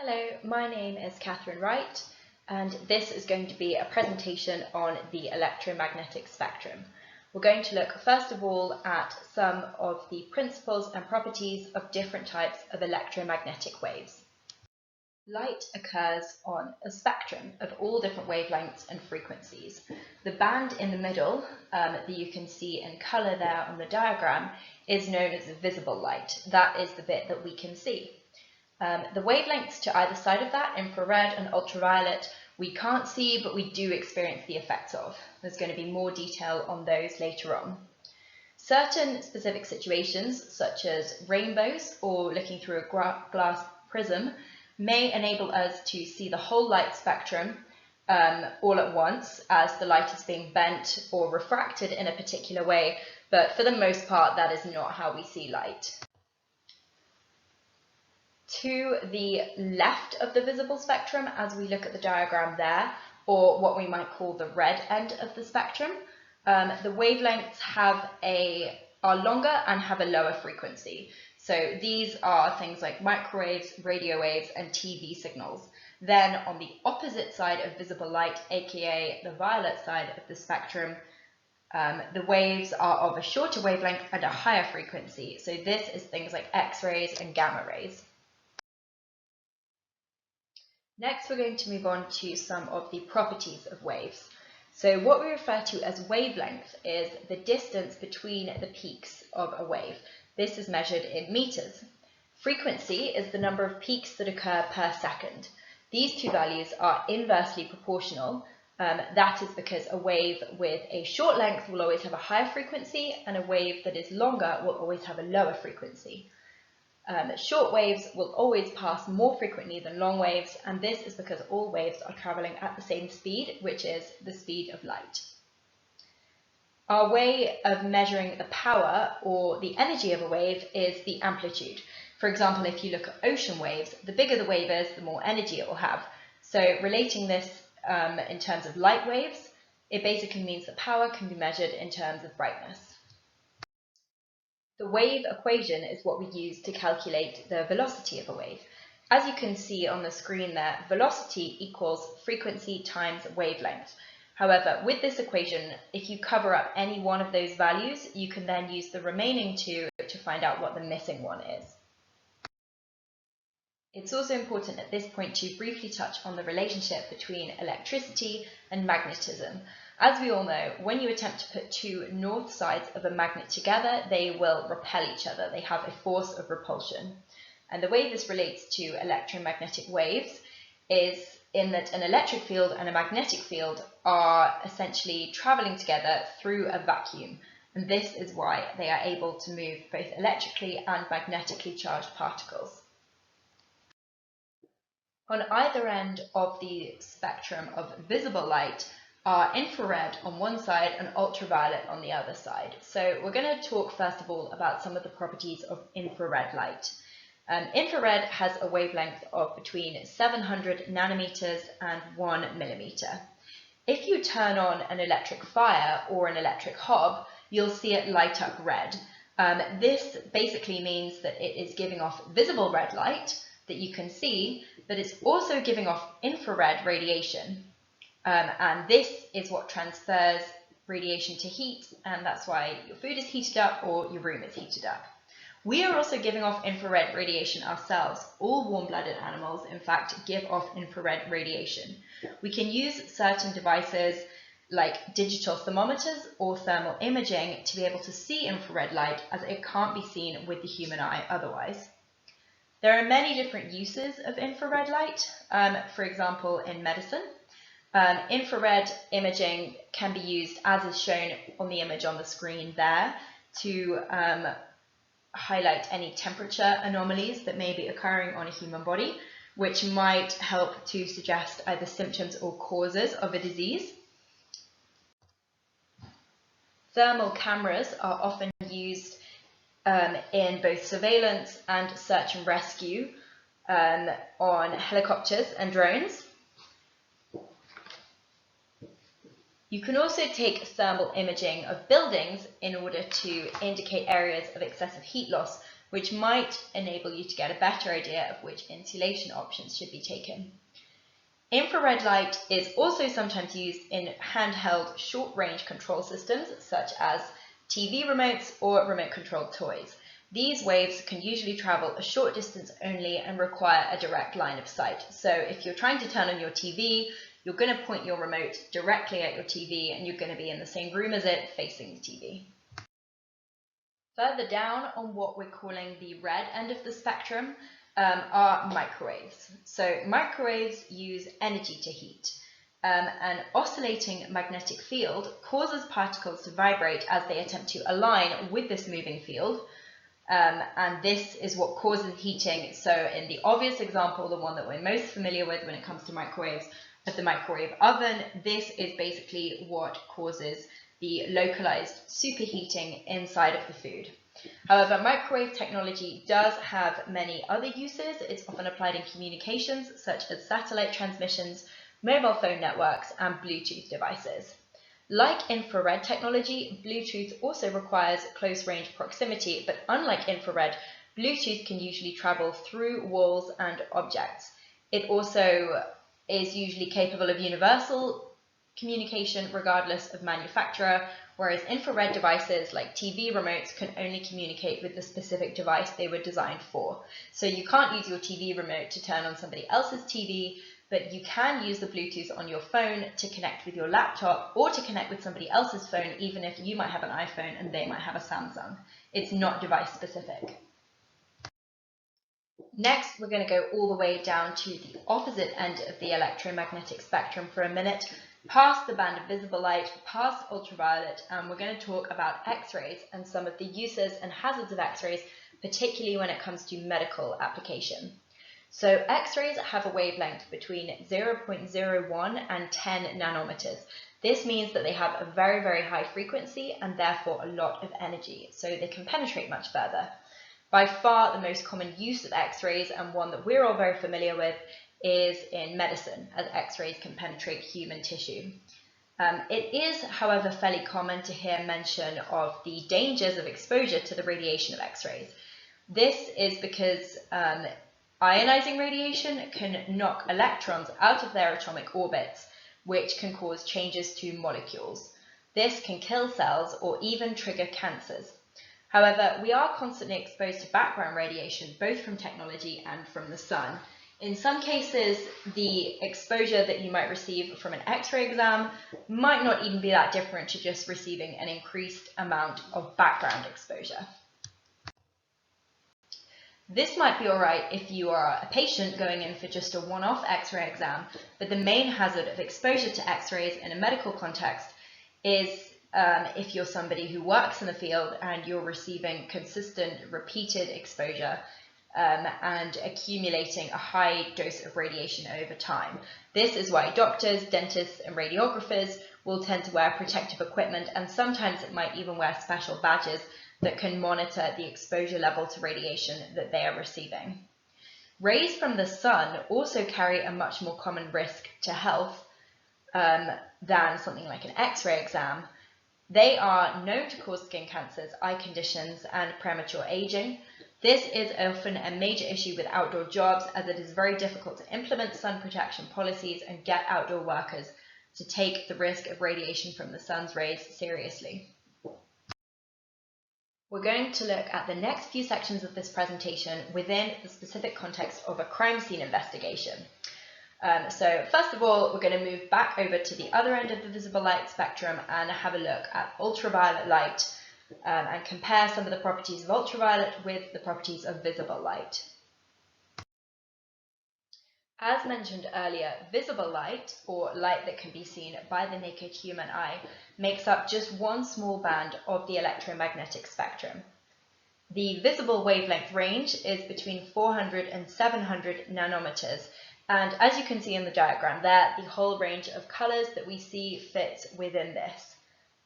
Hello, my name is Catherine Wright, and this is going to be a presentation on the electromagnetic spectrum. We're going to look first of all at some of the principles and properties of different types of electromagnetic waves. Light occurs on a spectrum of all different wavelengths and frequencies. The band in the middle that you can see in colour there on the diagram is known as visible light. That is the bit that we can see. The wavelengths to either side of that, infrared and ultraviolet, we can't see, but we do experience the effects of. There's going to be more detail on those later on. Certain specific situations, such as rainbows or looking through a glass prism, may enable us to see the whole light spectrum all at once as the light is being bent or refracted in a particular way, but for the most part, that is not how we see light. To the left of the visible spectrum, as we look at the diagram there, or what we might call the red end of the spectrum, the wavelengths are longer and have a lower frequency. So these are things like microwaves, radio waves, and TV signals. Then on the opposite side of visible light, aka the violet side of the spectrum, the waves are of a shorter wavelength and a higher frequency. So this is things like X-rays and gamma rays. Next, we're going to move on to some of the properties of waves. So what we refer to as wavelength is the distance between the peaks of a wave. This is measured in meters. Frequency is the number of peaks that occur per second. These two values are inversely proportional. That is because a wave with a short length will always have a higher frequency, and a wave that is longer will always have a lower frequency. Short waves will always pass more frequently than long waves, and this is because all waves are travelling at the same speed, which is the speed of light. Our way of measuring the power or the energy of a wave is the amplitude. For example, if you look at ocean waves, the bigger the wave is, the more energy it will have. So relating this in terms of light waves, it basically means that power can be measured in terms of brightness. The wave equation is what we use to calculate the velocity of a wave. As you can see on the screen there, velocity equals frequency times wavelength. However, with this equation, if you cover up any one of those values, you can then use the remaining two to find out what the missing one is. It's also important at this point to briefly touch on the relationship between electricity and magnetism. As we all know, when you attempt to put two north sides of a magnet together, they will repel each other. They have a force of repulsion. And the way this relates to electromagnetic waves is in that an electric field and a magnetic field are essentially traveling together through a vacuum. And this is why they are able to move both electrically and magnetically charged particles. On either end of the spectrum of visible light are infrared on one side and ultraviolet on the other side. So we're going to talk first of all about some of the properties of infrared light. Infrared has a wavelength of between 700 nanometers and 1 millimeter. If you turn on an electric fire or an electric hob, you'll see it light up red. This basically means that it is giving off visible red light that you can see, but it's also giving off infrared radiation. And this is what transfers radiation to heat, and that's why your food is heated up or your room is heated up. We are also giving off infrared radiation ourselves. All warm-blooded animals, in fact, give off infrared radiation. We can use certain devices like digital thermometers or thermal imaging to be able to see infrared light, as it can't be seen with the human eye otherwise. There are many different uses of infrared light, for example, in medicine. Infrared imaging can be used, as is shown on the image on the screen there, to highlight any temperature anomalies that may be occurring on a human body, which might help to suggest either symptoms or causes of a disease. Thermal cameras are often used in both surveillance and search and rescue on helicopters and drones. You can also take thermal imaging of buildings in order to indicate areas of excessive heat loss which might enable you to get a better idea of which insulation options should be taken. Infrared light is also sometimes used in handheld short-range control systems, such as TV remotes or remote-controlled toys. These waves can usually travel a short distance only and require a direct line of sight. So if you're trying to turn on your TV, you're going to point your remote directly at your TV and you're going to be in the same room as it, facing the TV. Further down on what we're calling the red end of the spectrum are microwaves. So microwaves use energy to heat. An oscillating magnetic field causes particles to vibrate as they attempt to align with this moving field. And this is what causes heating. So in the obvious example, the one that we're most familiar with when it comes to microwaves, of the microwave oven, this is basically what causes the localized superheating inside of the food. However, microwave technology does have many other uses. It's often applied in communications, such as satellite transmissions, mobile phone networks, and Bluetooth devices. Like infrared technology, Bluetooth also requires close-range proximity, but unlike infrared, Bluetooth can usually travel through walls and objects. It also is usually capable of universal communication regardless of manufacturer, whereas infrared devices like TV remotes can only communicate with the specific device they were designed for. So you can't use your TV remote to turn on somebody else's TV, but you can use the Bluetooth on your phone to connect with your laptop or to connect with somebody else's phone, even if you might have an iPhone and they might have a Samsung. It's not device specific. Next, we're going to go all the way down to the opposite end of the electromagnetic spectrum for a minute, past the band of visible light, past ultraviolet, and we're going to talk about X-rays and some of the uses and hazards of X-rays, particularly when it comes to medical application. So X-rays have a wavelength between 0.01 and 10 nanometers. This means that they have a very, very high frequency and therefore a lot of energy, so they can penetrate much further. By far the most common use of X-rays, and one that we're all very familiar with, is in medicine, as X-rays can penetrate human tissue. It is, however, fairly common to hear mention of the dangers of exposure to the radiation of X-rays. This is because ionizing radiation can knock electrons out of their atomic orbits, which can cause changes to molecules. This can kill cells or even trigger cancers. However, we are constantly exposed to background radiation, both from technology and from the sun. In some cases, the exposure that you might receive from an X-ray exam might not even be that different to just receiving an increased amount of background exposure. This might be alright if you are a patient going in for just a one-off X-ray exam, but the main hazard of exposure to X-rays in a medical context is if you're somebody who works in the field and you're receiving consistent, repeated exposure and accumulating a high dose of radiation over time. This is why doctors, dentists, and radiographers will tend to wear protective equipment, and sometimes it might even wear special badges that can monitor the exposure level to radiation that they are receiving. Rays from the sun also carry a much more common risk to health than something like an X-ray exam. They are known to cause skin cancers, eye conditions, and premature aging. This is often a major issue with outdoor jobs, as it is very difficult to implement sun protection policies and get outdoor workers to take the risk of radiation from the sun's rays seriously. We're going to look at the next few sections of this presentation within the specific context of a crime scene investigation. So first of all, we're going to move back over to the other end of the visible light spectrum and have a look at ultraviolet light and compare some of the properties of ultraviolet with the properties of visible light. As mentioned earlier, visible light, or light that can be seen by the naked human eye, makes up just one small band of the electromagnetic spectrum. The visible wavelength range is between 400 and 700 nanometers, and as you can see in the diagram there, the whole range of colors that we see fits within this.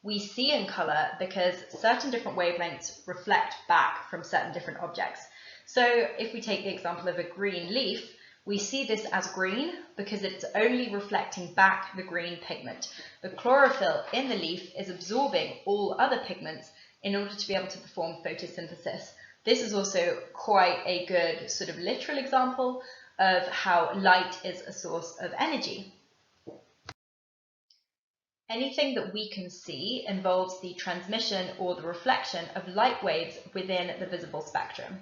We see in color because certain different wavelengths reflect back from certain different objects. So if we take the example of a green leaf, we see this as green because it's only reflecting back the green pigment. The chlorophyll in the leaf is absorbing all other pigments in order to be able to perform photosynthesis. This is also quite a good sort of literal example of how light is a source of energy. Anything that we can see involves the transmission or the reflection of light waves within the visible spectrum.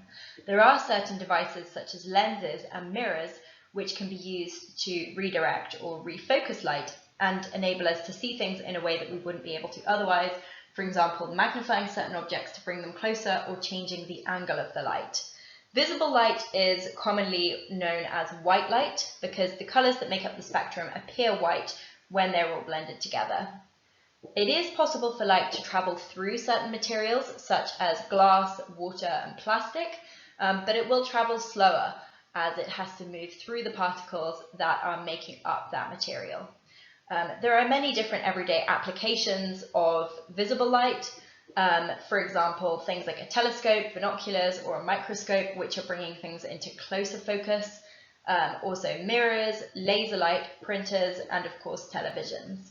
There are certain devices such as lenses and mirrors which can be used to redirect or refocus light and enable us to see things in a way that we wouldn't be able to otherwise. For example, magnifying certain objects to bring them closer or changing the angle of the light. Visible light is commonly known as white light because the colours that make up the spectrum appear white when they're all blended together. It is possible for light to travel through certain materials such as glass, water and plastic, but it will travel slower as it has to move through the particles that are making up that material. There are many different everyday applications of visible light. For example, things like a telescope, binoculars or a microscope, which are bringing things into closer focus. Also mirrors, laser light, printers, and of course televisions.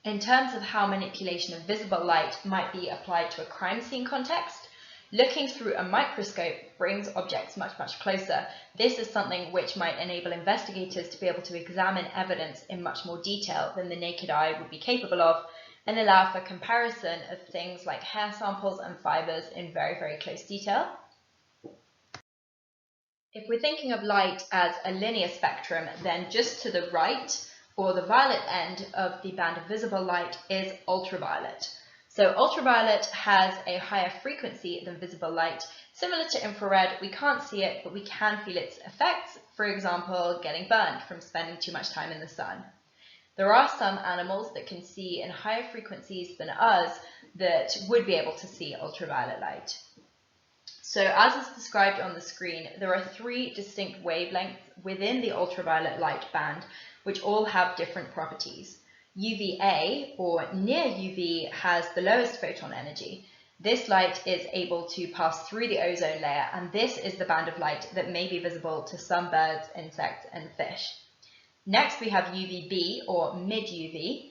In terms of how manipulation of visible light might be applied to a crime scene context, looking through a microscope brings objects much, much closer. This is something which might enable investigators to be able to examine evidence in much more detail than the naked eye would be capable of, and allow for comparison of things like hair samples and fibers in very, very close detail. If we're thinking of light as a linear spectrum, then just to the right, or the violet end of the band of visible light, is ultraviolet. So ultraviolet has a higher frequency than visible light. Similar to infrared, we can't see it, but we can feel its effects, for example, getting burned from spending too much time in the sun. There are some animals that can see in higher frequencies than us that would be able to see ultraviolet light. So as is described on the screen, there are 3 distinct wavelengths within the ultraviolet light band, which all have different properties. UVA, or near UV, has the lowest photon energy. This light is able to pass through the ozone layer, and this is the band of light that may be visible to some birds, insects, and fish. Next, we have UVB, or mid-UV.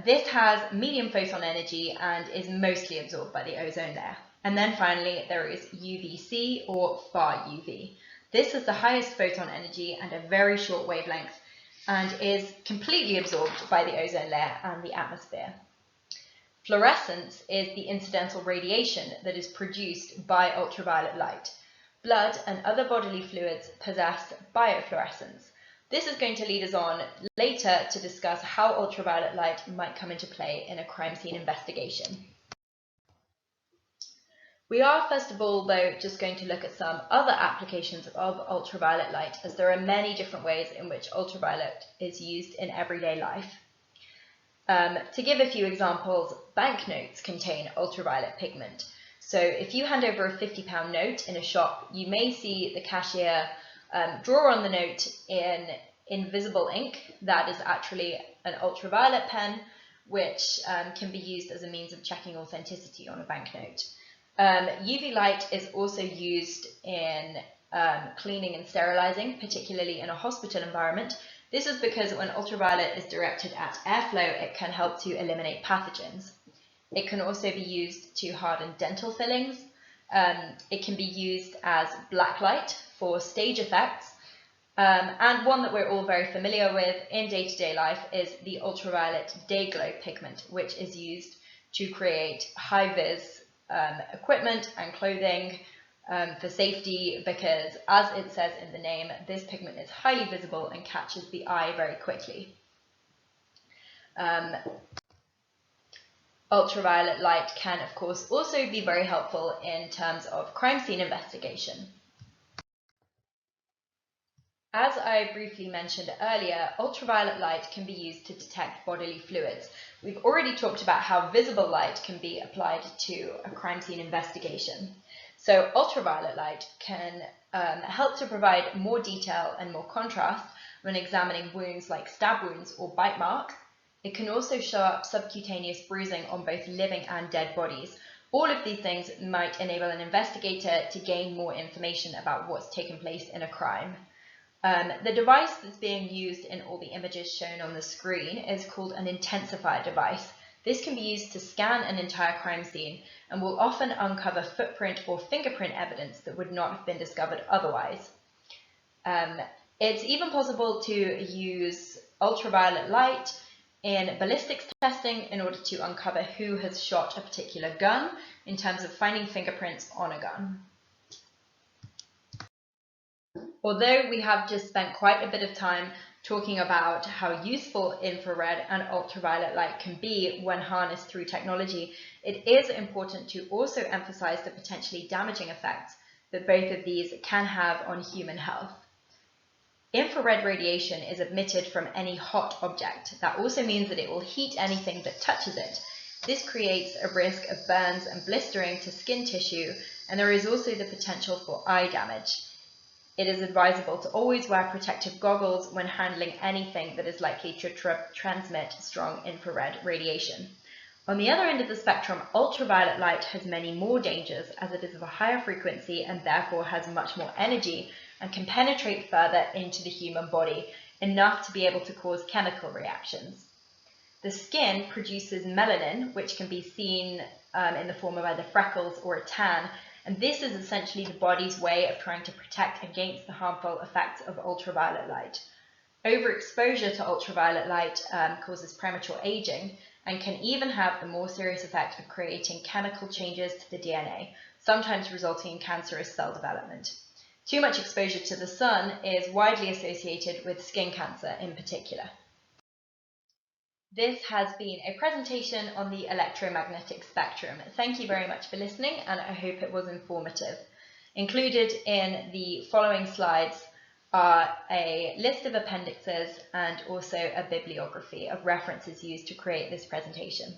This has medium photon energy and is mostly absorbed by the ozone layer. And then finally, there is UVC, or far UV. This has the highest photon energy and a very short wavelength, and is completely absorbed by the ozone layer and the atmosphere. Fluorescence is the incidental radiation that is produced by ultraviolet light. Blood and other bodily fluids possess biofluorescence. This is going to lead us on later to discuss how ultraviolet light might come into play in a crime scene investigation. We are, first of all, though, just going to look at some other applications of ultraviolet light, as there are many different ways in which ultraviolet is used in everyday life. To give a few examples, banknotes contain ultraviolet pigment. So if you hand over a £50 note in a shop, you may see the cashier draw on the note in invisible ink. That is actually an ultraviolet pen, which can be used as a means of checking authenticity on a banknote. UV light is also used in cleaning and sterilizing, particularly in a hospital environment. This is because when ultraviolet is directed at airflow, it can help to eliminate pathogens. It can also be used to harden dental fillings. It can be used as black light for stage effects. And one that we're all very familiar with in day-to-day life is the ultraviolet day glow pigment, which is used to create high-vis equipment and clothing for safety, because as it says in the name, this pigment is highly visible and catches the eye very quickly. Ultraviolet light can, of course, also be very helpful in terms of crime scene investigation. As I briefly mentioned earlier, ultraviolet light can be used to detect bodily fluids. We've already talked about how visible light can be applied to a crime scene investigation. So ultraviolet light can help to provide more detail and more contrast when examining wounds like stab wounds or bite marks. It can also show up subcutaneous bruising on both living and dead bodies. All of these things might enable an investigator to gain more information about what's taken place in a crime. The device that's being used in all the images shown on the screen is called an intensifier device. This can be used to scan an entire crime scene and will often uncover footprint or fingerprint evidence that would not have been discovered otherwise. It's even possible to use ultraviolet light in ballistics testing in order to uncover who has shot a particular gun in terms of finding fingerprints on a gun. Although we have just spent quite a bit of time talking about how useful infrared and ultraviolet light can be when harnessed through technology, it is important to also emphasize the potentially damaging effects that both of these can have on human health. Infrared radiation is emitted from any hot object. That also means that it will heat anything that touches it. This creates a risk of burns and blistering to skin tissue, and there is also the potential for eye damage. It is advisable to always wear protective goggles when handling anything that is likely to transmit strong infrared radiation. On the other end of the spectrum, ultraviolet light has many more dangers as it is of a higher frequency and therefore has much more energy and can penetrate further into the human body, enough to be able to cause chemical reactions. The skin produces melanin, which can be seen in the form of either freckles or a tan, and this is essentially the body's way of trying to protect against the harmful effects of ultraviolet light. Overexposure to ultraviolet light causes premature aging and can even have the more serious effect of creating chemical changes to the DNA, sometimes resulting in cancerous cell development. Too much exposure to the sun is widely associated with skin cancer in particular. This has been a presentation on the electromagnetic spectrum. Thank you very much for listening, and I hope it was informative. Included in the following slides are a list of appendixes and also a bibliography of references used to create this presentation.